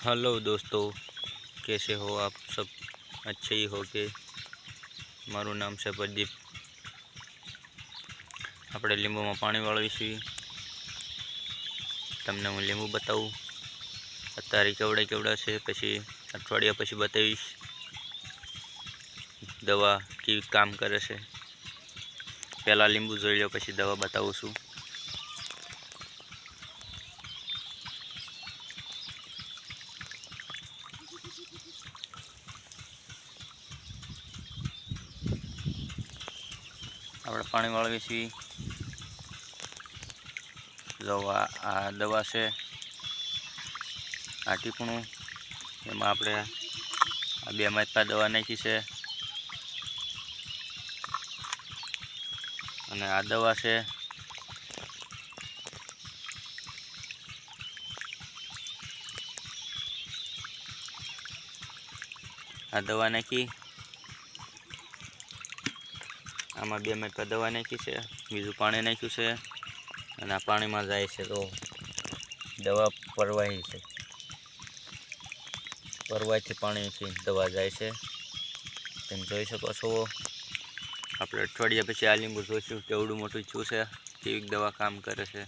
Hello दोस्तों, कैसे हो आप सब? अच्छे ही हो के? मारू नाम છે પ્રદીપ। આપણે લીંબુમાં પાણી વાળવીશું। તમને હું લીંબુ બતાવું અત્યારે કેવડા કેવડા છે, પછી અઠવાડિયા પછી બતાવીશ દવા કેવી કામ કરે છે। પહેલાં લીંબુ જોઈ લો, પછી દવા બતાવું છું। આપણે પાણી વાળવીશું। જો આ દવા છે, આ ટીપણું, એમાં આપણે આ 2 માત્રા દવા નાખી છે, અને આ દવા છે આ દવા નાખી, આમાં 2 માત્રા દવા નાખી છે, બીજું પાણી નાખ્યું છે, અને આ પાણીમાં જાય છે તો દવા પરવાહી છે, પરવાહીથી પાણીથી દવા જાય છે। તમે જોઈ શકો છો। આપણે અઠવાડિયા પછી આ લીંબુ જોઈશું કેવડું મોટું થયું છે, કેવી દવા કામ કરે છે।